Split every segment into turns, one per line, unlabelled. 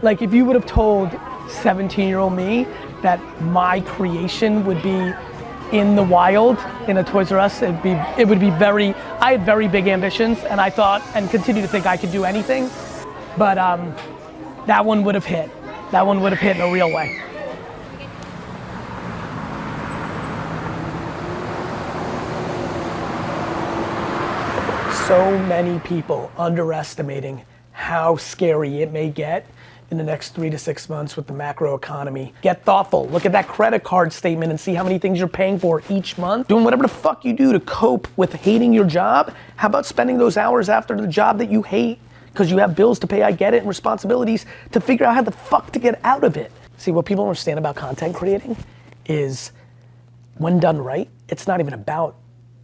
Like if you would have told 17-year-old me that my creation would be in the wild in a Toys R Us, it would be very, I had very big ambitions and I thought and continue to think I could do anything, but that one would have hit. That one would have hit in a real way. So many people underestimating how scary it may get in the next 3 to 6 months with the macro economy. Get thoughtful, look at that credit card statement and see how many things you're paying for each month. Doing whatever the fuck you do to cope with hating your job. How about spending those hours after the job that you hate because you have bills to pay, I get it, and responsibilities to figure out how the fuck to get out of it. See, what people don't understand about content creating is when done right, it's not even about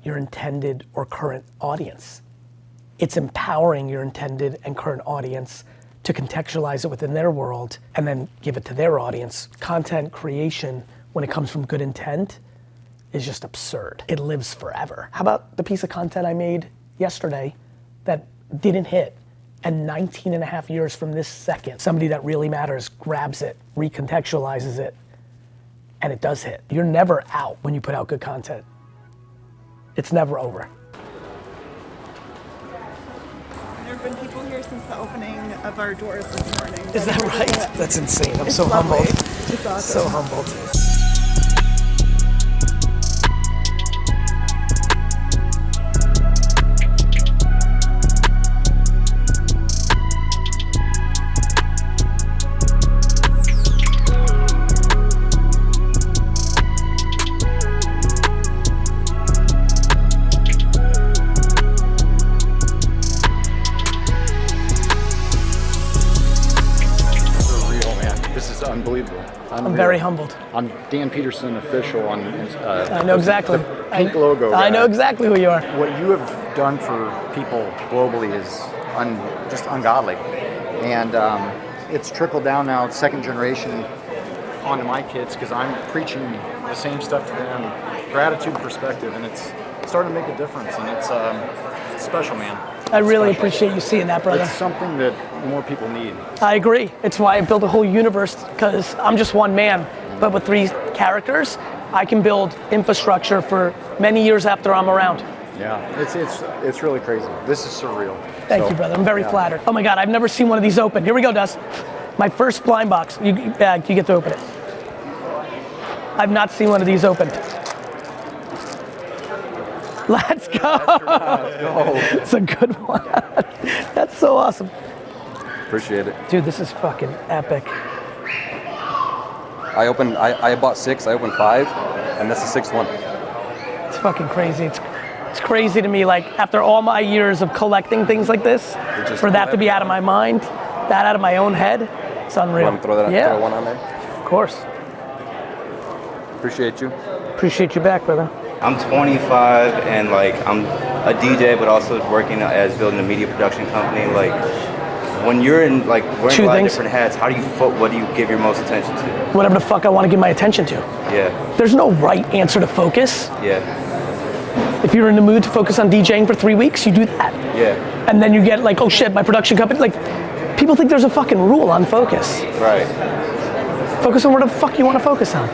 your intended or current audience. It's empowering your intended and current audience to contextualize it within their world and then give it to their audience. Content creation, when it comes from good intent, is just absurd. It lives forever. How about the piece of content I made yesterday that didn't hit, and 19 and a half years from this second, somebody that really matters grabs it, recontextualizes it, and it does hit. You're never out when you put out good content. It's never over.
There have been people here since the opening of our doors this morning.
Is that right? That's insane. I'm so humbled.
It's awesome.
So humbled.
Unbelievable.
I'm very humbled.
I'm Dan Peterson official on
I know exactly.
The pink logo.
I know exactly who you are.
What you have done for people globally is just ungodly. And it's trickled down now, second generation, onto my kids because I'm preaching the same stuff to them, gratitude and perspective, and it's starting to make a difference, and it's special, man.
I really appreciate you seeing that, brother.
It's something that more people need.
I agree. It's why I built a whole universe, because I'm just one man, but with 3 characters, I can build infrastructure for many years after I'm around.
Yeah, it's really crazy. This is surreal.
Thank you, brother. I'm very flattered. Oh my God, I've never seen one of these open. Here we go, Dust. My first blind box. You get to open it. I've not seen one of these opened. Let's go.
Let's go.
It's a good one. That's so awesome.
Appreciate it.
Dude, this is fucking epic.
I bought 6, I opened 5, and that's the 6th one.
It's fucking crazy. It's crazy to me, like after all my years of collecting things like this, for that to be out of my mind, that out of my own head, it's unreal.
You want to throw that throw one on there?
Of course.
Appreciate you.
Appreciate you back, brother.
I'm 25 and like I'm a DJ, but also working as building a media production company. Like when you're in like wearing a lot of different hats, what do you give your most attention to?
Whatever the fuck I want to give my attention to.
Yeah.
There's no right answer to focus.
Yeah.
If you're in the mood to focus on DJing for 3 weeks, you do that.
Yeah.
And then you get like, oh shit, my production company, like people think there's a fucking rule on focus.
Right.
Focus on where the fuck you want to focus on.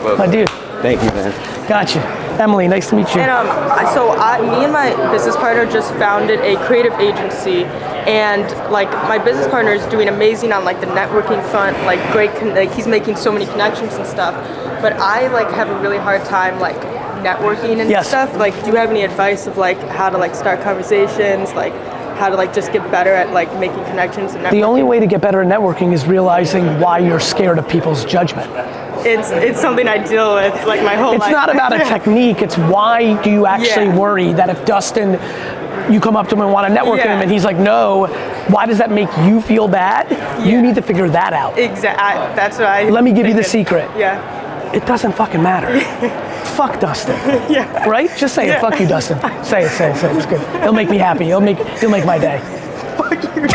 Well,
my dude.
Thank you, man.
Gotcha. Emily, nice to meet you.
And me and my business partner just founded a creative agency, and like my business partner is doing amazing on like the networking front, like like he's making so many connections and stuff. But I like have a really hard time like networking and stuff. Like, do you have any advice of like how to like start conversations, like how to like just get better at like making connections and networking?
The only way to get better at networking is realizing why you're scared of people's judgment.
It's something I deal with like my whole life.
It's not about a technique, it's why do you actually worry that if Dustin, you come up to him and want to network with him and he's like, no, why does that make you feel bad? You need to figure that out.
Exactly, that's what I
Let me give you the secret.
Yeah.
It doesn't fucking matter. Fuck Dustin. Right? Just say it, fuck you, Dustin. Say it, it's good. He'll make me happy, he'll make my day.
Fuck you.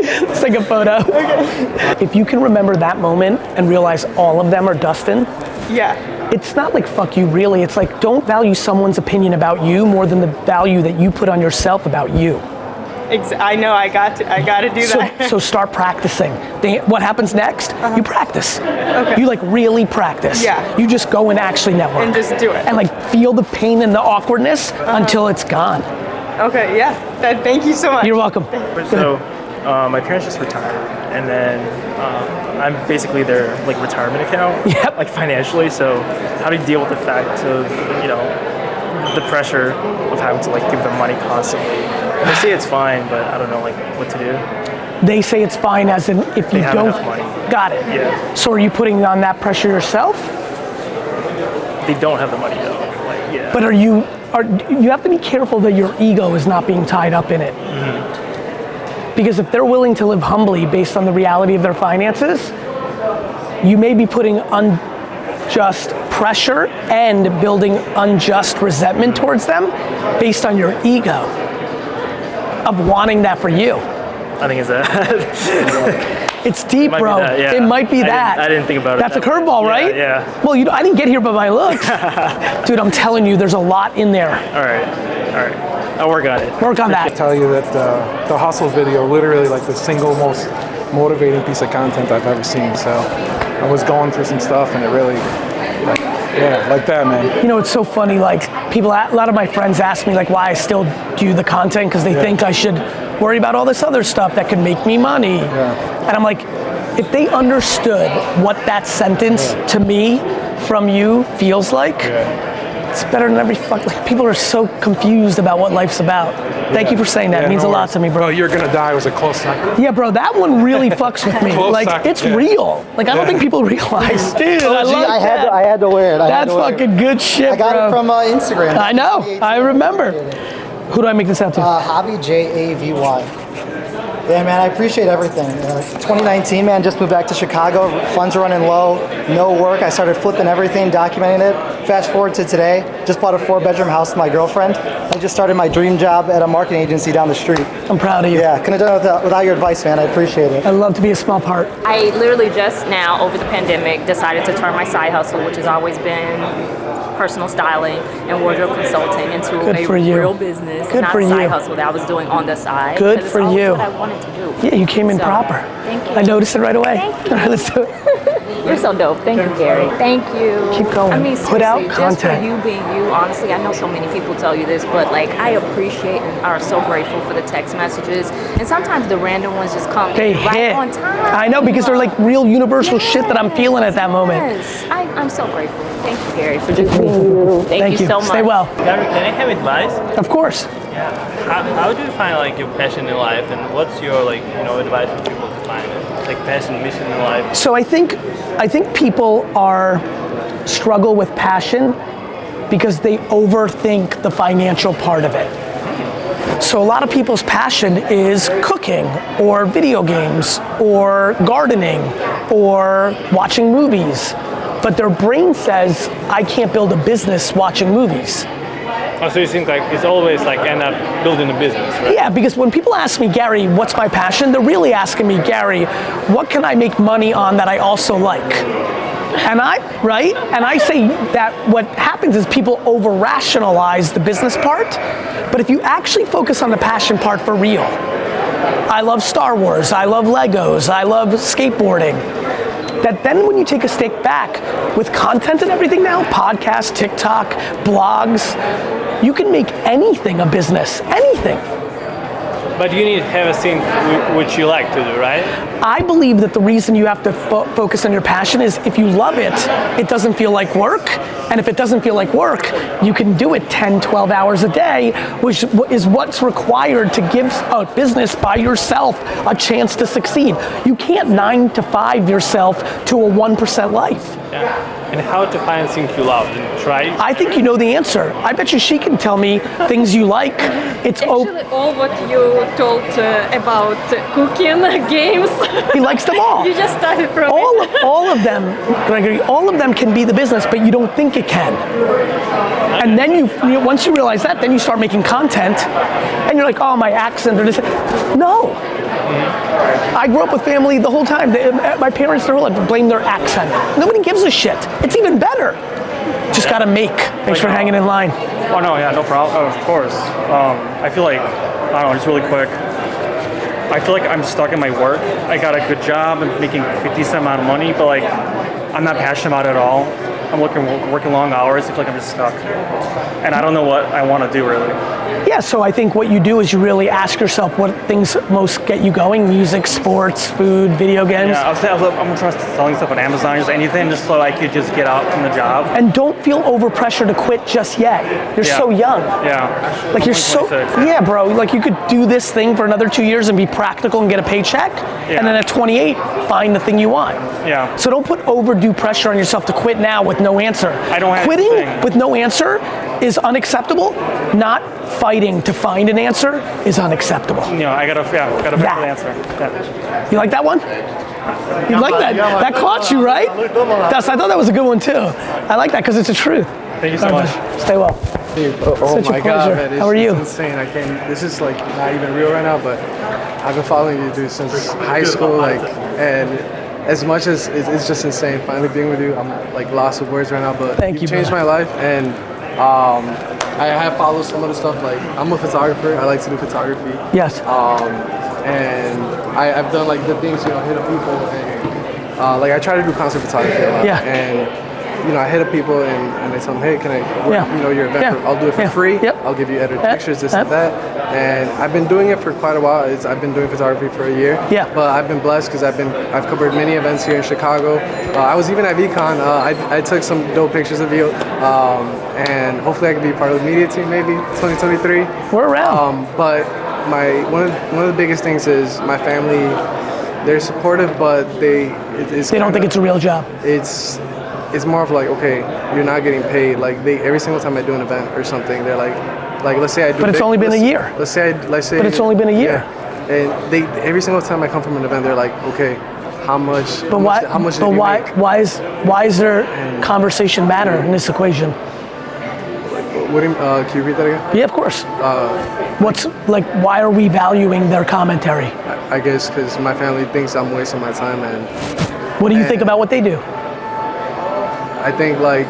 Let's take a photo. Okay. If you can remember that moment and realize all of them are Dustin, it's not like fuck you really, it's like don't value someone's opinion about you more than the value that you put on yourself about you.
I know I got to do that.
So start practicing. What happens next? You practice.
Okay.
You like really practice.
Yeah.
You just go and actually network.
And just do it.
And like feel the pain and the awkwardness until it's gone.
Okay, yeah. Thank you so much.
You're welcome.
So, my parents just retired, and then I'm basically their like retirement account, like financially. So, how do you deal with the fact of the pressure of having to like give them money constantly? And they say it's fine, but I don't know like what to do.
They say it's fine as in if you
have
don't.
enough money.
Got it.
Yeah.
So are you putting on that pressure yourself?
They don't have the money though. Like, yeah.
But you have to be careful that your ego is not being tied up in it. Because if they're willing to live humbly based on the reality of their finances, you may be putting unjust pressure and building unjust resentment towards them based on your ego of wanting that for you.
I think it's that.
It's deep, bro.
Yeah.
It might be that.
I didn't think about it.
That's a curveball, right?
Yeah.
Well, I didn't get here by my looks. Dude, I'm telling you, there's a lot in there.
All right. I'll work on it.
Work on that.
I tell you that the hustle video, literally like the single most motivating piece of content I've ever seen. So I was going through some stuff and it really, like that, man.
You know, it's so funny, like a lot of my friends ask me like why I still do the content because they think I should worry about all this other stuff that could make me money. And I'm like, if they understood what that sentence to me from you feels like, it's better than every people are so confused about what life's about. Thank you for saying that. It means a lot to me, bro.
Oh, you're gonna die was a close second.
Yeah, bro, that one really fucks with me. It's real. Like, I don't think people realize. Dude, I
had to wear it.
That's fucking good shit,
I got
bro.
it from Instagram.
I know. I remember. Who do I make this out to?
Hobby JAVY. Yeah, man, I appreciate everything. 2019, man, just moved back to Chicago. Funds are running low, no work. I started flipping everything, documenting it. Fast forward to today, just bought a 4-bedroom house with my girlfriend. I just started my dream job at a marketing agency down the street.
I'm proud of you.
Yeah, couldn't have done it without your advice, man. I appreciate it.
I love to be a small part.
I literally just now, over the pandemic, decided to turn my side hustle, which has always been personal styling and wardrobe consulting, into a real business, not a side hustle that I was doing on the side.
Good for you.
What I wanted to do.
Yeah, you came in proper.
Thank you.
I noticed it right away.
Thank you.
All right, let's do it.
You're so dope. Thank you, Gary. Thank you.
Keep going.
I mean,
Put out
just for
content.
you being you, honestly, I know so many people tell you this, but like, I appreciate and are so grateful for the text messages. And sometimes the random ones just come
They
right
hit.
on time.
I know, because they're like real universal shit that I'm feeling at that moment.
Yes, I'm so grateful. Thank you, Gary, for just being you. Thank you so much.
Stay well.
Gary, can I have advice?
Of course.
Yeah. How do you find like your passion in life, and what's your advice for people to find it? Like passion, mission in life?
So I think people struggle with passion because they overthink the financial part of it. So a lot of people's passion is cooking or video games or gardening or watching movies. But their brain says, I can't build a business watching movies.
Oh, so you think like it's always like end up building a business, right?
Yeah, because when people ask me, Gary, what's my passion? They're really asking me, Gary, what can I make money on that I also like? And I say that what happens is people over-rationalize the business part, but if you actually focus on the passion part for real, I love Star Wars, I love Legos, I love skateboarding, that then when you take a step back with content and everything now, podcasts, TikTok, blogs, you can make anything a business, anything.
But you need to have a thing which you like to do, right?
I believe that the reason you have to focus on your passion is if you love it, it doesn't feel like work. And if it doesn't feel like work, you can do it 10, 12 hours a day, which is what's required to give a business by yourself a chance to succeed. You can't 9 to 5 yourself to a 1% life.
Yeah. And how to find things you love and try?
I think you know the answer. I bet you she can tell me things you like. It's
actually all what you told about cooking, games.
He likes them all.
You just started from
all of them, Gregory. All of them can be the business, but you don't think it can. And then once you realize that, then you start making content, and you're like, oh, my accent or this. No. I grew up with family the whole time. My parents, their whole life, blame their accent. Nobody gives a shit. It's even better. Just gotta make. Thanks for hanging in line.
Oh no, yeah, no problem. Of course. I feel like, I don't know, just really quick. I feel like I'm stuck in my work. I got a good job, I'm making a decent amount of money, but like I'm not passionate about it at all. I'm working long hours. I feel like I'm just stuck, and I don't know what I want to do really.
Yeah, so I think what you do is you really ask yourself what things most get you going: music, sports, food, video games.
Yeah, I'm gonna try selling stuff on Amazon, just anything, just so I could just get out from the job.
And don't feel over pressure to quit just yet. You're so young.
Yeah.
Like you're so, yeah, bro. Like you could do this thing for another 2 years and be practical and get a paycheck, and then at 28, find the thing you want.
Yeah.
So don't put overdue pressure on yourself to quit now with no answer.
I don't have
Quitting
anything.
with no answer is unacceptable. Not fighting to find an answer is unacceptable.
Yeah, I gotta find the answer. Yeah.
You like that one? You like that? That caught you, right? I thought that was a good one too. I like that because it's the truth.
Thank you so much.
Stay well.
Oh
Such a
my
pleasure.
God, man, this
How are you?
is insane. I can't. This is like not even real right now, but I've been following you, dude, since high school. Like, and as much as it's just insane, finally being with you, I'm like lost with words right now. But
Thank you,
changed my life, and I have followed some of the stuff. Like, I'm a photographer. I like to do photography.
Yes.
And I've done like the things, you know, hit up people, and like I try to do concert photography a lot.
Yeah.
And you know, I hit up people and they tell them, hey, can I work, you know, your event? I'll do it for free.
Yep.
I'll give you edited pictures, this and that. And I've been doing it for quite a while. I've been doing photography for a year.
Yeah.
But I've been blessed because I've covered many events here in Chicago. I was even at VCon. I took some dope pictures of you. And hopefully I can be part of the media team maybe 2023.
We're around.
But one of the biggest things is my family. They're supportive, but they don't
think it's a real job.
It's more of like, okay, you're not getting paid. Like every single time I do an event or something, they're like let's say I do.
But it's only been a year.
Let's say.
But it's only been a year.
Yeah. And they every single time I come from an event, they're like, okay, how much?
But why?
How much?
But why is there conversation matter in this equation?
What do you, can you repeat that again?
Yeah, of course. Why are we valuing their commentary?
I guess because my family thinks I'm wasting my time, and
what do you think about what they do?
I think I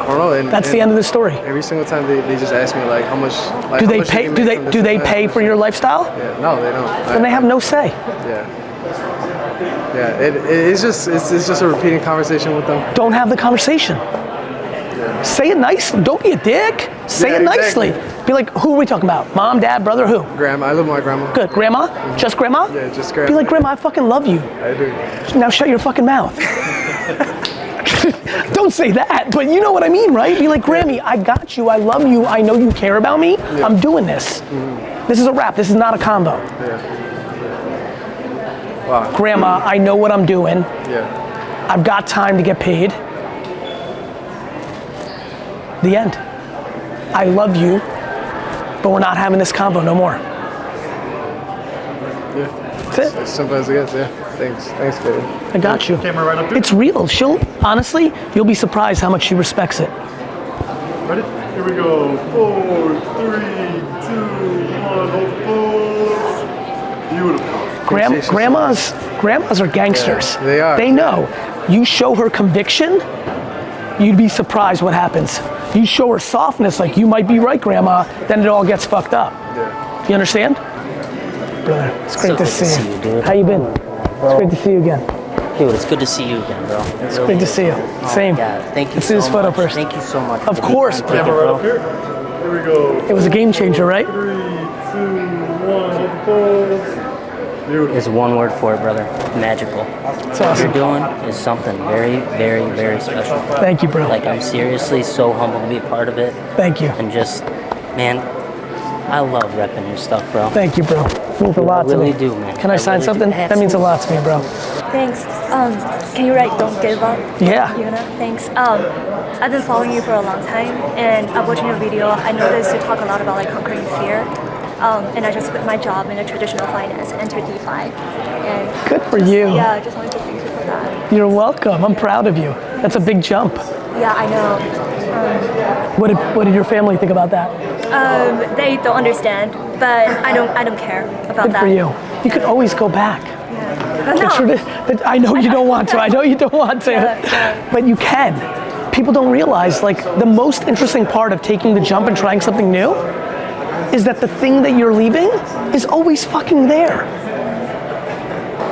don't know. And,
that's the end of the story.
Every single time they just ask me like how much. Like,
do they pay? Do they pay for your lifestyle?
Yeah, no, they don't.
Then they have no say.
Yeah. It's just a repeating conversation with them.
Don't have the conversation. Say it nicely. Don't be a dick. Say it nicely. Exactly. Be like, who are we talking about? Mom, dad, brother, who?
Grandma. I live with my grandma.
Good. Grandma? Just grandma?
Yeah, just grandma.
Be like, Grandma, I fucking love you.
I do.
Now shut your fucking mouth. Don't say that, but you know what I mean, right? Be like, Grammy, I got you. I love you. I know you care about me. Yeah. I'm doing this. Mm-hmm. This is a wrap. This is not a combo.
Yeah. Wow.
Grandma, I know what I'm doing.
Yeah.
I've got time to get paid. The end. I love you, but we're not having this combo no more.
Yeah.
That's it.
As simple as it gets, yeah. Thanks, Gary.
I got you.
Camera right up here.
It's real. Honestly, you'll be surprised how much she respects it.
Ready? Here we go. 4, 3, 2, 1, pause. Beautiful.
Grandmas are gangsters.
Yeah, they are.
They know. You show her conviction, you'd be surprised what happens. You show her softness, like you might be right, Grandma, then it all gets fucked up.
Yeah.
You understand? Brother, it's great to see you.
Dude.
How you been? It's great to see you again.
Dude, it's good to see you again, bro.
It's great to see you. Same.
Thank you
Let's do this photo first.
Thank you so much.
Of course, bro.
Camera right up here. Here we go.
It was a game changer, right?
3, 2, 1, pause. Beautiful.
There's one word for it, brother. Magical.
It's awesome.
What you're doing is something very, very, very special.
Thank you, bro.
Like, I'm seriously so humbled to be a part of it.
Thank you.
And just, man, I love repping your stuff, bro.
Thank you, bro. It means a lot to me.
I really do, man.
Can I sign something? That means a lot to me, bro.
Thanks. Can you write "Don't Give Up"?
Yeah.
You know, thanks. I've been following you for a long time, and I'm watching your video. I noticed you talk a lot about like conquering fear. And I just quit my job in a traditional finance, entered DeFi. And
good for you.
Yeah, I just wanted to thank you for that.
You're welcome. I'm proud of you. That's a big jump.
Yeah, I know.
What did your family think about that?
They don't understand, but I don't care about
good
that.
For you. You could always go back.
No.
I know you don't want to. I know you don't want to. But you can. People don't realize, like, the most interesting part of taking the jump and trying something new is that the thing that you're leaving is always fucking there.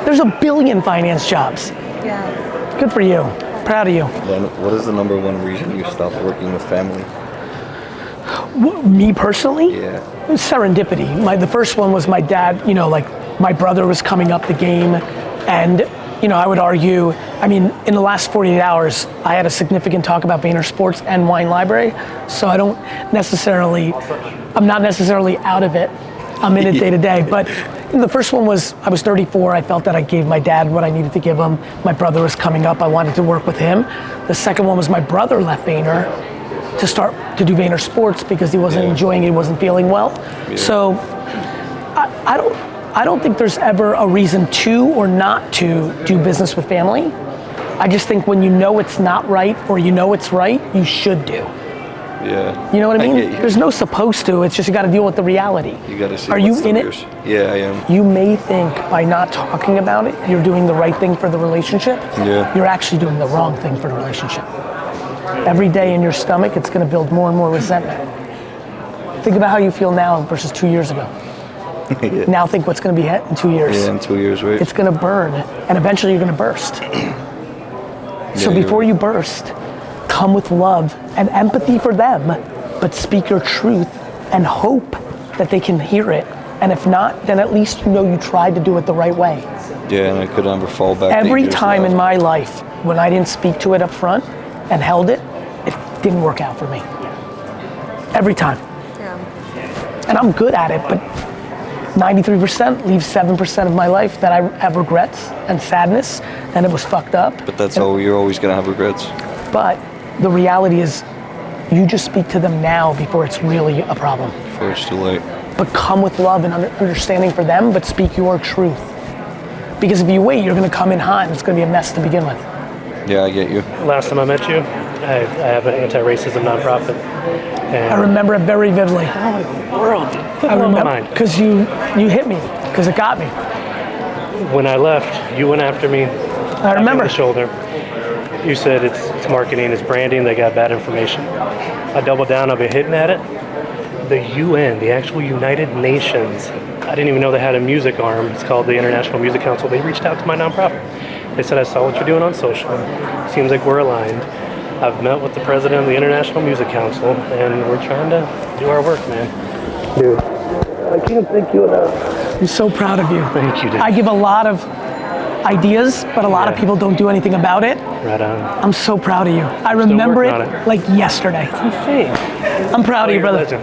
There's a billion finance jobs.
Yeah.
Good for you. Proud of you.
Then what is the number one reason you stopped working with family?
Me personally?
Yeah.
It was serendipity. The first one was my dad, my brother was coming up the game, and I would argue, in the last 48 hours, I had a significant talk about VaynerSports and Wine Library, so I'm not necessarily out of it. I'm in it day to day, but the first one was, I was 34, I felt that I gave my dad what I needed to give him. My brother was coming up, I wanted to work with him. The second one was my brother left Vayner to start to do VaynerSports because he wasn't enjoying it, he wasn't feeling well. Yeah. So I don't think there's ever a reason to or not to do business with family. I just think when you know it's not right or you know it's right, you should do.
Yeah.
You know what I mean? There's no supposed to, it's just you gotta deal with the reality.
You gotta see.
Are you in it?
Yeah, I am.
You may think by not talking about it, you're doing the right thing for the relationship.
Yeah.
You're actually doing the wrong thing for the relationship. Every day in your stomach, it's gonna build more and more resentment. Think about how you feel now versus 2 years ago.
Yeah.
Now think what's gonna be hit in 2 years.
Yeah, in 2 years, right?
It's gonna burn, and eventually you're gonna burst. So before you burst, come with love and empathy for them, but speak your truth and hope that they can hear it. And if not, then at least you know you tried to do it the right way.
Yeah, and I could never fall back.
Every time in my life when I didn't speak to it up front and held it, it didn't work out for me. Every time. Yeah. And I'm good at it, but 93% leaves 7% of my life that I have regrets and sadness, and it was fucked up.
But that's all, you're always gonna have regrets.
But the reality is, you just speak to them now before it's really a problem.
Before it's too late.
But come with love and understanding for them, but speak your truth. Because if you wait, you're gonna come in hot and it's gonna be a mess to begin with.
Yeah, I get you.
Last time I met you, I have an anti-racism nonprofit. And
I remember it very vividly.
How in the world?
I remember, because you hit me, because it got me.
When I left, you went after me.
I remember.
On the shoulder. You said it's marketing, it's branding, they got bad information. I doubled down, I've been hitting at it. The UN, the actual United Nations, I didn't even know they had a music arm. It's called the International Music Council. They reached out to my nonprofit. They said, I saw what you're doing on social. Seems like we're aligned. I've met with the president of the International Music Council, and we're trying to do our work, man.
Dude, I can't thank you enough. I'm so proud of you.
Thank you, dude.
I give a lot of ideas, but a lot of people don't do anything about it.
Right on.
I'm so proud of you. I remember it like yesterday.
It's insane.
I'm proud of you, brother.
Legend.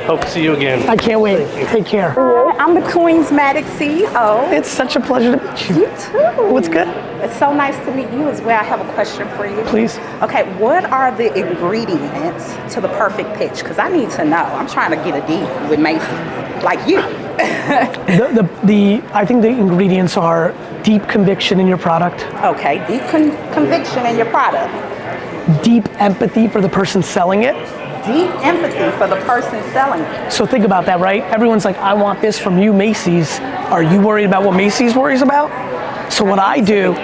Hope to see you again.
I can't wait. Take care.
I'm the Queensmatic CEO.
It's such a pleasure to meet you.
You too.
What's good?
It's so nice to meet you as well. I have a question for you.
Please.
Okay, what are the ingredients to the perfect pitch? Because I need to know. I'm trying to get a deal with Macy, like you.
I think the ingredients are deep conviction in your product.
Okay, deep conviction in your product.
Deep empathy for the person selling it.
Deep empathy for the person selling it.
So think about that, right? Everyone's like, I want this from you, Macy's. Are you worried about what Macy's worries about? So what I do,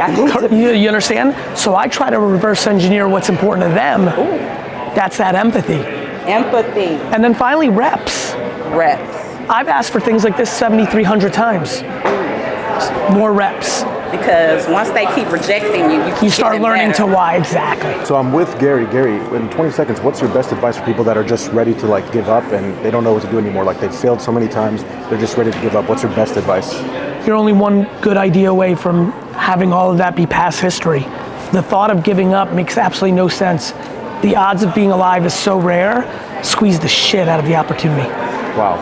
you understand? So I try to reverse engineer what's important to them.
Ooh.
That's that empathy.
Empathy.
And then finally, reps.
Reps.
I've asked for things like this 7,300 times. More reps.
Because once they keep rejecting you,
you start learning to why exactly.
So I'm with Gary. Gary, in 20 seconds, what's your best advice for people that are just ready to like give up and they don't know what to do anymore? Like they've failed so many times, they're just ready to give up. What's your best advice?
You're only one good idea away from having all of that be past history. The thought of giving up makes absolutely no sense. The odds of being alive is so rare, squeeze the shit out of the opportunity.
Wow.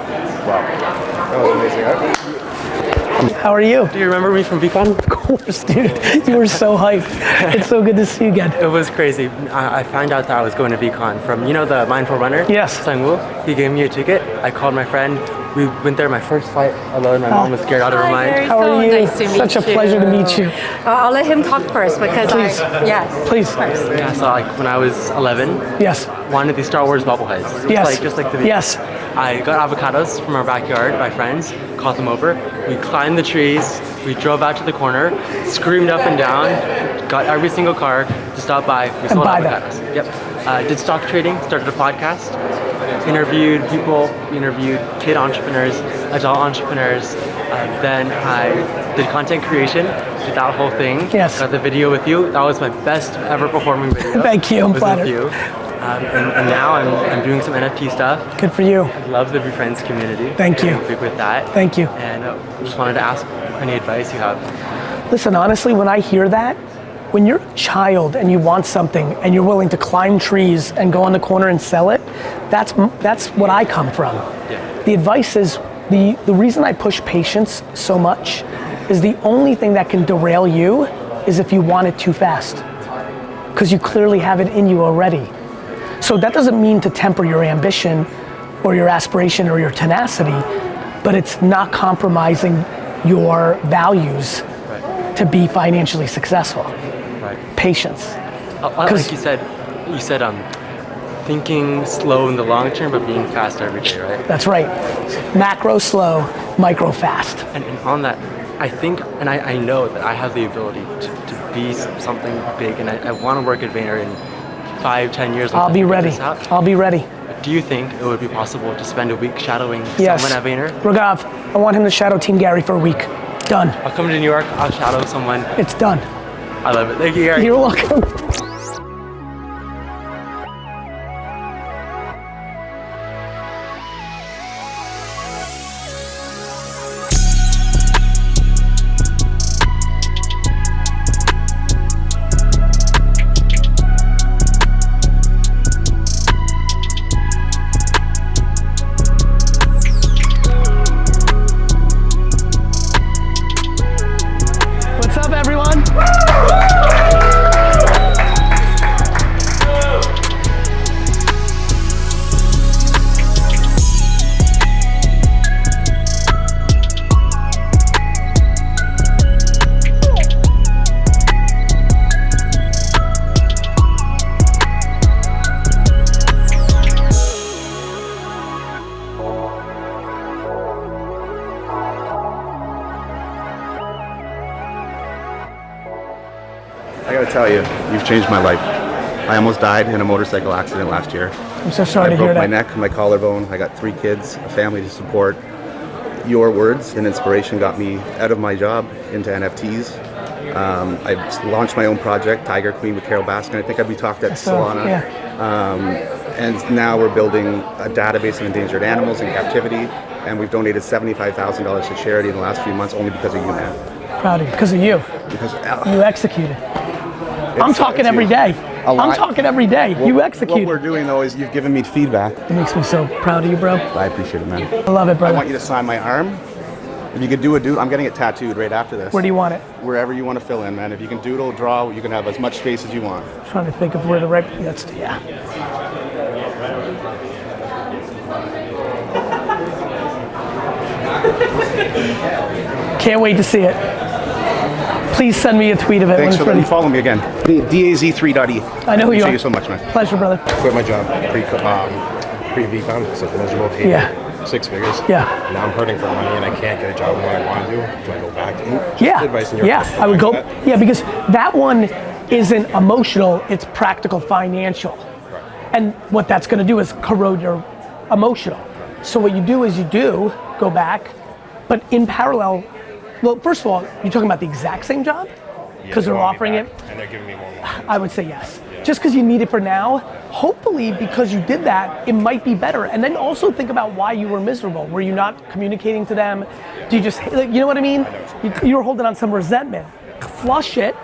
Wow. That was amazing.
How are you?
Do you remember me from VCon?
Of course, dude. You were so hyped. It's so good to see you again.
It was crazy. I found out that I was going to VCon from, the Mindful Runner?
Yes.
Sang-woo. He gave me a ticket. I called my friend. We went there, my first flight alone. My mom was scared out of her mind.
How are you?
Nice to meet
Such a pleasure to meet you.
I'll let him talk first because
Please.
First. Yeah, so when I was 11,
yes,
wanted these Star Wars bobbleheads.
Yes.
Just like the video.
Yes.
I got avocados from our backyard, my friends, called them over. We climbed the trees, we drove out to the corner, screamed up and down, got every single car to stop by. We sold avocados. Yep. Did stock trading, started a podcast. interviewed people, interviewed kid entrepreneurs, adult entrepreneurs. Then I did content creation, did that whole thing.
Yes.
Got the video with you. That was my best ever performing video.
Thank you, I'm flattered.
With you. And now I'm doing some NFT stuff.
Good for you.
I love the VeeFriends community.
Thank you.
I'm big with that.
Thank you.
And just wanted to ask any advice you have.
Listen, honestly, when I hear that, when you're a child and you want something and you're willing to climb trees and go on the corner and sell it, that's what I come from.
Yeah.
The advice is, the reason I push patience so much is the only thing that can derail you is if you want it too fast. Because you clearly have it in you already. So that doesn't mean to temper your ambition or your aspiration or your tenacity, but it's not compromising your values to be financially successful.
Right.
Patience.
Like you said, thinking slow in the long term, but being fast every day, right?
That's right. Macro slow, micro fast.
And on that, I think, and I know that I have the ability to be something big, and I want to work at Vayner in 5-10 years.
I'll be ready. I'll be ready.
Do you think it would be possible to spend a week shadowing
Yes.
someone at Vayner?
Ragav, I want him to shadow Team Gary for a week. Done.
I'll come to New York, I'll shadow someone.
It's done.
I love it. Thank you, Gary.
You're welcome. What's up, everyone?
I gotta tell you, you've changed my life. I almost died in a motorcycle accident last year.
I'm so sorry to hear that.
I broke my neck, my collarbone. I got 3 kids, a family to support. Your words and inspiration got me out of my job into NFTs. I launched my own project, Tiger Queen with Carol Baskin. I think we talked at Solana. And now we're building a database of endangered animals in captivity. And we've donated $75,000 to charity in the last few months only because of you, man.
Proud of you, because of you.
Because
you executed. I'm talking every day. I'm talking every day. You execute.
What we're doing though is you've given me feedback.
It makes me so proud of you, bro.
I appreciate it, man.
I love it, brother.
I want you to sign my arm. If you could do a doodle, I'm getting it tattooed right after this.
Where do you want it?
Wherever you want to fill in, man. If you can doodle, draw, you can have as much space as you want.
I'm trying to think of where the right, that's, yeah. Can't wait to see it. Please send me a tweet of it.
Thanks for letting me follow me again. DAZ3.E.
I know who you are.
Thank you so much, man.
Pleasure, brother.
Quit my job pre-VCon, it's like miserable, hated 6 figures.
Yeah.
Now I'm hurting for money and I can't get a job in what I want to do. Do I go back? Just advice in your
I would go. Yeah, because that one isn't emotional, it's practical financial.
Right.
And what that's going to do is corrode your emotional. So what you do is you do go back, but in parallel, well, first of all, you're talking about the exact same job? Because they're offering it?
And they're giving me more money.
I would say yes. Yeah. Just because you need it for now, hopefully because you did that, it might be better. And then also think about why you were miserable. Were you not communicating to them? Do you just, you know what I mean? You were holding on some resentment. Flush it,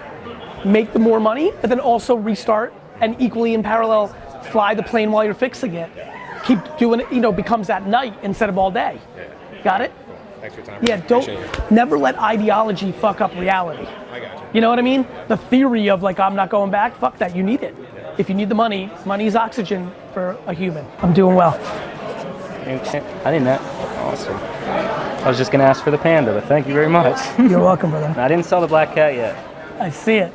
make the more money, but then also restart and equally in parallel, fly the plane while you're fixing it. Keep doing it, becomes at night instead of all day. Got it?
Thanks for your time.
Yeah, never let ideology fuck up reality.
I got you.
You know what I mean? The theory of I'm not going back, fuck that, you need it. If you need the money, money's oxygen for a human. I'm doing well.
I didn't know. Awesome. I was just gonna ask for the panda, but thank you very much.
You're welcome, brother.
I didn't sell the black cat yet.
I see it.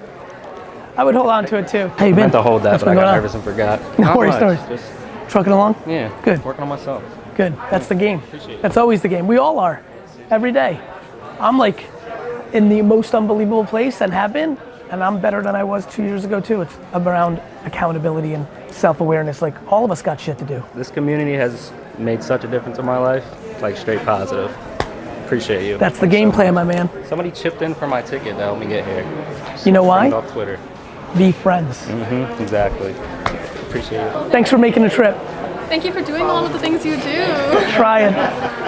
I would hold on to it too. Hey,
I
Ben.
meant to hold that,
What's
but I
been
got
going on?
nervous and forgot.
No
Not
worries,
much,
no worries.
just
trucking along?
Yeah,
good.
Working on myself.
Good. That's the game.
Appreciate it.
That's always the game. We all are. Every day. I'm in the most unbelievable place and have been, and I'm better than I was 2 years ago too. It's around accountability and self-awareness. Like all of us got shit to do.
This community has made such a difference in my life, like straight positive. Appreciate you.
That's the game plan, my man.
Somebody chipped in for my ticket to help me get here.
You know why?
Off Twitter.
VeeFriends.
Exactly. Appreciate you.
Thanks for making the trip.
Thank you for doing all of the things you do.
Trying.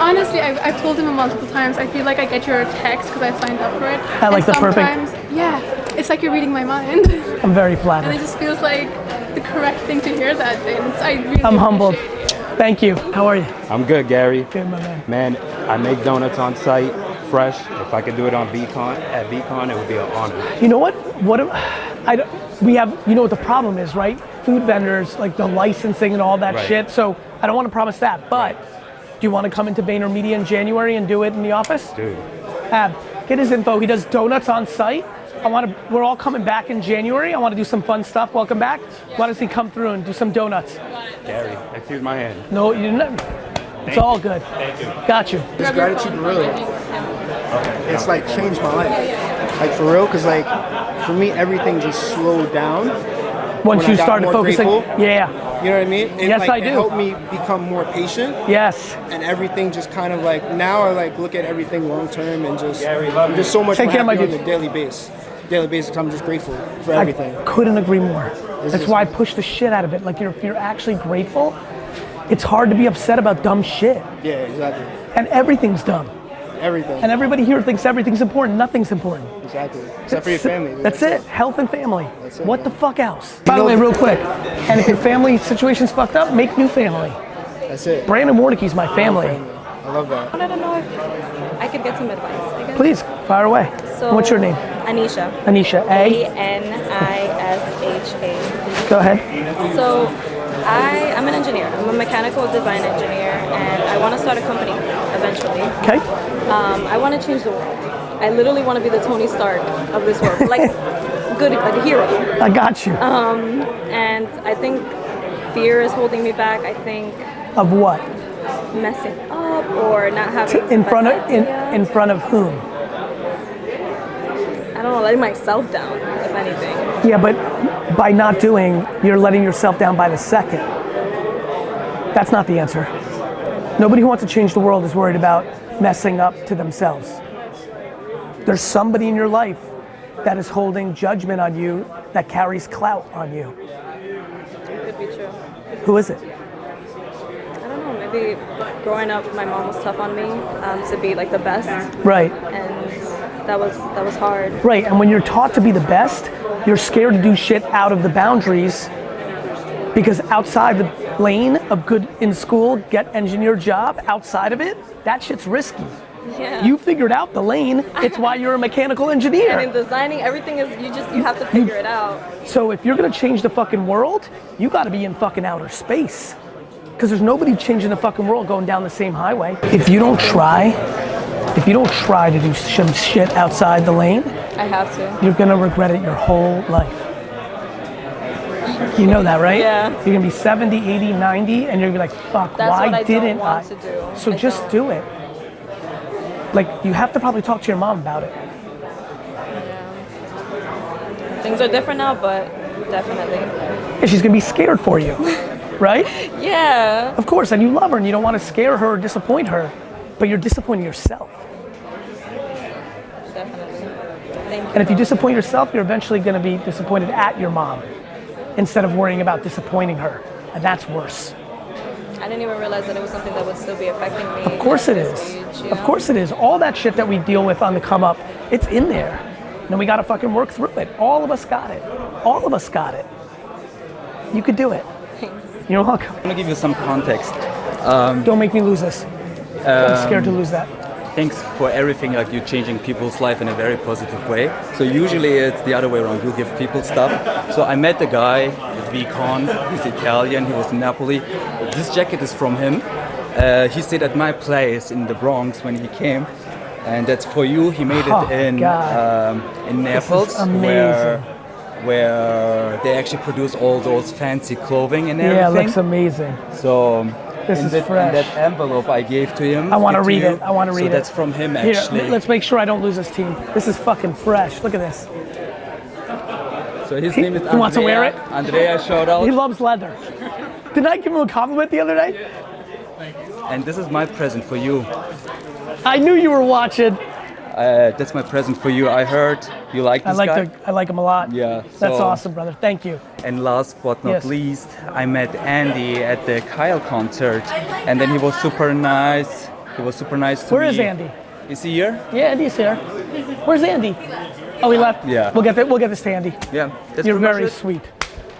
Honestly, I've told him multiple times, I feel like I get your text because I signed up for it.
I like the perfect.
Yeah, it's like you're reading my mind.
I'm very flattered.
And it just feels like the correct thing to hear that day.
I'm humbled. Thank you. How are you?
I'm good, Gary.
Good, my man.
Man, I make donuts on site, fresh. If I could do it on VCon, at VCon, it would be an honor.
You know what? We have, you know what the problem is, right? Food vendors, like the licensing and all that
Right.
shit. So I don't want to promise that, but do you want to come into VaynerMedia in January and do it in the office?
Dude.
Get his info. He does donuts on site. We're all coming back in January. I want to do some fun stuff. Welcome back. Why does he come through and do some donuts?
Gary, excuse my hand.
No, you didn't. It's all good.
Thank you.
Got you.
This gratitude really, it's like changed my life. Like for real, because like for me, everything just slowed down.
Once
when
you
I got
started
more
focusing,
grateful.
yeah.
You know what I mean?
Yes, I do.
It helped me become more patient.
Yes.
And everything just kind of like, now I like look at everything long term and just, I'm just so much
Take
more
care, my
happy on
dude.
a daily basis. I'm just grateful for everything.
I couldn't agree more.
This
That's
is-
why I push the shit out of it. Like if you're actually grateful, it's hard to be upset about dumb shit.
Yeah, exactly.
And everything's dumb.
Everything.
And everybody here thinks everything's important. Nothing's important.
Exactly. Except for your family. Dude.
That's it. Health and family.
That's it,
What
man.
the fuck else? By the way, real quick, and if your family situation's fucked up, make new family.
That's it.
Brandon Warnicki's my family.
I love that.
I don't know if I could get some advice, I guess.
Please, fire away.
So,
What's your name?
Anisha.
Anisha.
Anisha.
Go ahead.
So, I'm an engineer. I'm a mechanical design engineer, and I want to start a company eventually.
Okay.
I want to change the world. I literally want to be the Tony Stark of this world, like a hero.
I got you.
And I think fear is holding me back. I think
Of what?
messing up or not having
In
the
front
best
of
idea.
in front of whom?
I don't know, letting myself down, if anything.
Yeah, but by not doing, you're letting yourself down by the second. That's not the answer. Nobody who wants to change the world is worried about messing up to themselves. There's somebody in your life that is holding judgment on you that carries clout on you.
It could be true.
Who is it?
I don't know, maybe growing up, my mom was tough on me to be like the best.
Right.
And that was hard.
Right, and when you're taught to be the best, you're scared to do shit out of the boundaries because outside the lane of good in school, get engineer job, outside of it, that shit's risky.
Yeah.
You figured out the lane, it's why you're a mechanical engineer.
And in designing, everything is, you have to figure it out.
So if you're gonna change the fucking world, you gotta be in fucking outer space. Because there's nobody changing the fucking world going down the same highway. If you don't try to do some shit outside the lane,
I have to.
you're gonna regret it your whole life. You know that, right?
Yeah.
You're gonna be 70, 80, 90, and you're gonna be like, fuck,
That's
why
what I
didn't
don't want to do.
So just do it. Like, you have to probably talk to your mom about it.
Things are different now, but definitely.
And she's gonna be scared for you, right?
Yeah.
Of course, and you love her and you don't wanna scare her or disappoint her, but you're disappointing yourself.
Definitely. Thank you.
And if you disappoint yourself, you're eventually gonna be disappointed at your mom instead of worrying about disappointing her, and that's worse.
I didn't even realize that it was something that would still be affecting me.
Of course it
at
is.
this age, you
Of
know?
course it is. All that shit that we deal with on the come up, it's in there. And then we gotta fucking work through it. All of us got it. All of us got it. You could do it. You're welcome.
I'm gonna give you some context.
Don't make me lose this. I'm scared to lose that.
Thanks for everything, like you changing people's life in a very positive way. So usually it's the other way around, you give people stuff. So I met a guy at VCon, he's Italian, he was in Napoli. This jacket is from him. He stayed at my place in the Bronx when he came. And that's for you, he made it in Naples, where they actually produce all those fancy clothing and everything.
Yeah, it looks amazing.
So
This is
in
fresh.
that envelope I gave to him.
I wanna
give to
read
you.
it. I wanna read it.
So that's from him actually.
Here, let's make sure I don't lose this team. This is fucking fresh. Look at this.
So his name is Andrea.
He wants to wear it?
Andrea, shout out.
He loves leather. Didn't I give him a compliment the other day?
And this is my present for you.
I knew you were watching.
That's my present for you. I heard you like this guy.
I like him a lot.
Yeah.
That's awesome, brother. Thank you.
And last but not least, I met Andy at the Kyle concert, and then he was super nice. He was super nice to me.
Where is Andy?
Is he here?
Yeah, Andy's here. Where's Andy? Oh, he left?
Yeah.
We'll get this to Andy.
Yeah. That's
You're very sweet.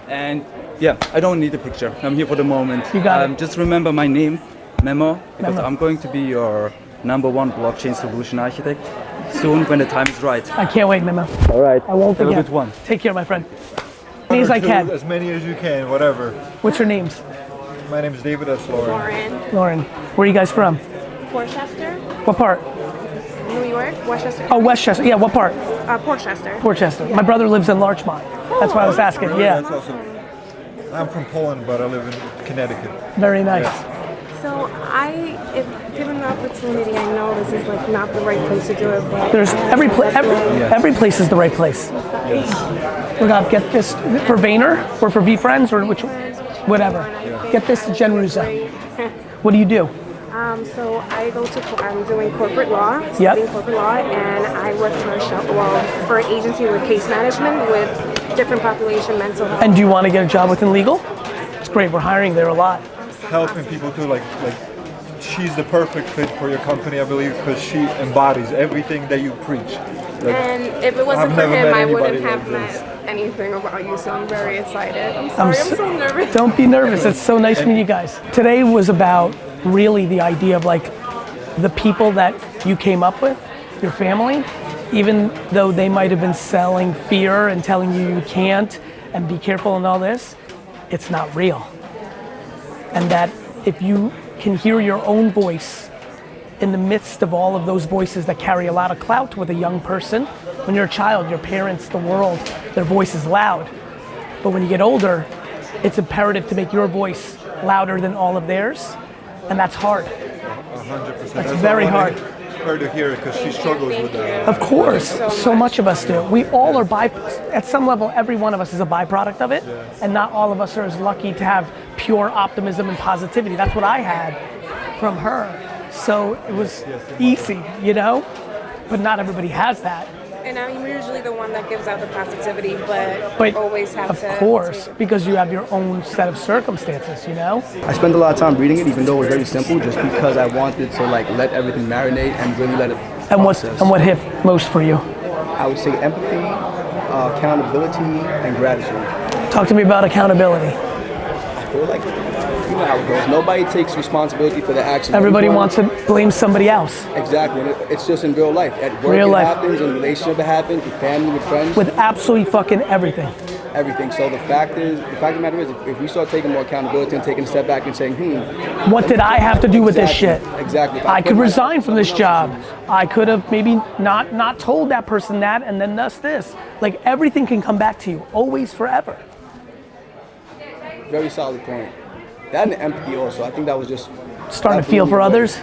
And yeah, I don't need a picture. I'm here for the moment.
You got it.
Just remember my name, Memo, because I'm going to be your #1 blockchain solution architect soon when the time is right.
I can't wait, Memo.
All right.
I won't forget.
Have a good one.
Take care, my friend. As many as I can.
As many as you can, whatever.
What's your names?
My name is David. That's Lauren.
Lauren. Where are you guys from?
Portchester,
What part?
New York, Westchester.
Oh, Westchester. Yeah, what part?
Portchester.
Portchester. My brother lives in Larchmont. That's why I was asking. Yeah.
That's awesome. I'm from Poland, but I live in Connecticut.
Very nice.
So if given the opportunity, I know this is like not the right place to do it, but
There's every place is the right place. We're gonna get this for Vayner or for VeeFriends or whatever. Get this to Jen Ruza. What do you do?
So I'm doing corporate law, studying corporate law, and I work for an agency with case management with different population mental health.
And do you want to get a job within legal? It's great. We're hiring there a lot.
Helping people too, like she's the perfect fit for your company, I believe, because she embodies everything that you preach.
And if it wasn't for him, I wouldn't have met anything about you, so I'm very excited. I'm sorry, I'm so nervous.
Don't be nervous. It's so nice meeting you guys. Today was about really the idea of like the people that you came up with, your family, even though they might have been selling fear and telling you can't and be careful and all this, it's not real. And that if you can hear your own voice in the midst of all of those voices that carry a lot of clout with a young person, when you're a child, your parents, the world, their voice is loud. But when you get older, it's imperative to make your voice louder than all of theirs. And that's hard.
100%.
That's very hard.
Her to hear it because she struggles with that.
Of course, so much of us do. We all are at some level, every one of us is a byproduct of it, and not all of us are as lucky to have pure optimism and positivity. That's what I had from her. So it was easy, you know? But not everybody has that.
And I'm usually the one that gives out the positivity, but always have to.
Of course, because you have your own set of circumstances, you know?
I spent a lot of time reading it, even though it was very simple, just because I wanted to like let everything marinate and really let it process.
And what hit most for you?
I would say empathy, accountability, and gratitude.
Talk to me about accountability.
I feel like, you know how it goes. Nobody takes responsibility for the action.
Everybody wants to blame somebody else.
Exactly. And it's just in real life. At work
real life.
Happens, in relationship it happens, with family, with friends.
With absolutely fucking everything.
Everything. So the fact of the matter is, if we start taking more accountability and taking a step back and saying,
what did I have to do with this shit?
Exactly.
I could resign from this job. I could have maybe not told that person that, and then thus this. Like everything can come back to you, always, forever.
Very solid point. That and empathy also. I think that was just
starting to feel for others.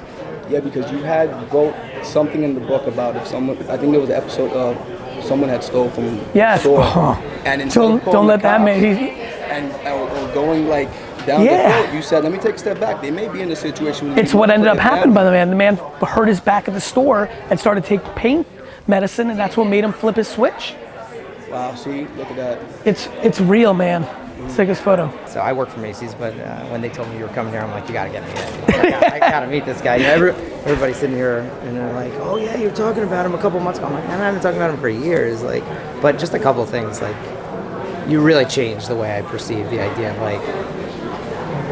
Yeah, because you had wrote something in the book about if someone. I think there was an episode of someone had stole from the store, and
don't let that make.
And or going like down the road, you said, "Let me take a step back. They may be in a situation." Where
it's what ended up happening by the man. The man hurt his back at the store and started taking pain medicine, and that's what made him flip his switch.
Wow! See, look at that.
It's real, man. Let's take this photo.
So I work for Macy's, but when they told me you were coming here, I'm like, you gotta get me in. I gotta meet this guy. You know, everybody's sitting here and they're like, oh yeah, you were talking about him a couple months ago. I'm like, man, I've been talking about him for years. Like, but just a couple of things. Like, you really changed the way I perceive the idea of like,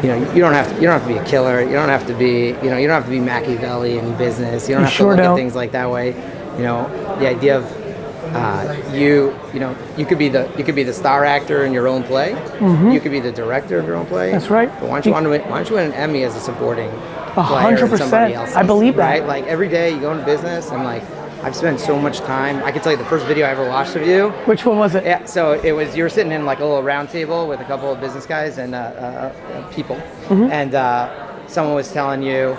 you know, you don't have to be a killer. You don't have to be, you don't have to be Machiavelli in business. You don't have to look at things like that way. You know, the idea of you could be the star actor in your own play. Mm-hmm. You could be the director of your own play.
That's right.
But why don't you win an Emmy as a supporting player in somebody else's?
I believe that.
Right? Like every day you go into business and like I've spent so much time. I can tell you the first video I ever watched of you.
Which one was it?
Yeah. So it was you were sitting in like a little round table with a couple of business guys and people, and someone was telling you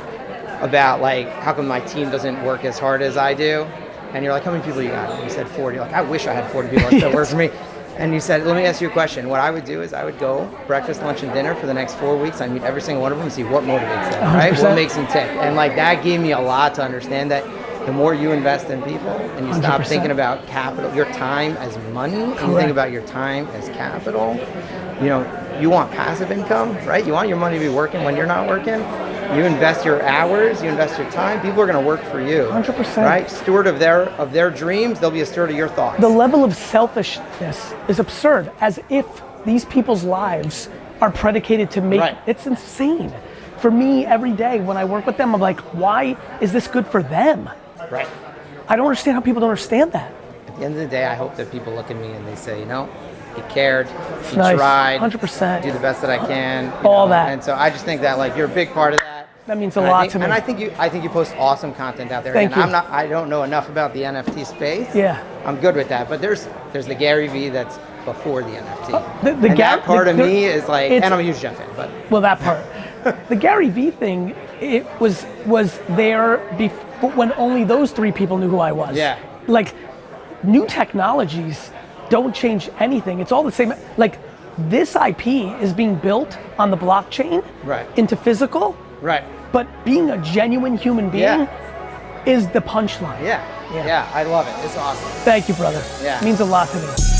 about like how come my team doesn't work as hard as I do. And you're like, how many people you got? And he said 40. Like, I wish I had 40 people that work for me. And you said, let me ask you a question. What I would do is I would go breakfast, lunch, and dinner for the next 4 weeks. I meet every single one of them and see what motivates them, right?
100%.
What makes them tick. And like that gave me a lot to understand that the more you invest in people and you stop
100%.
thinking about capital, your time as money, and you think about your time as capital, you know, you want passive income, right? You want your money to be working when you're not working. You invest your hours, you invest your time, people are going to work for you.
100%.
Right? Steward of their dreams, they'll be a steward of your thoughts.
The level of selfishness is absurd, as if these people's lives are predicated to make, it's insane. For me, every day when I work with them, I'm like, why is this good for them?
Right.
I don't understand how people don't understand that.
At the end of the day, I hope that people look at me and they say, you know, he cared, he
Nice.
tried,
100%.
do the best that I can.
All
know?
that.
And so I just think that like you're a big part of that.
That means a lot to me.
And I think you post awesome content out there.
Thank
and
you.
I don't know enough about the NFT space.
Yeah.
I'm good with that. But there's the GaryVee that's before the NFT.
That
part of me is like, and I'm a huge Jeff fan, but.
Well, that part. The GaryVee thing, it was there before, when only those three people knew who I was.
Yeah.
Like, new technologies don't change anything. It's all the same. Like, this IP is being built on the blockchain into physical.
Right.
But being a genuine human being is the punchline.
Yeah, I love it. It's awesome.
Thank you, brother.
Yeah.
It means a lot to me.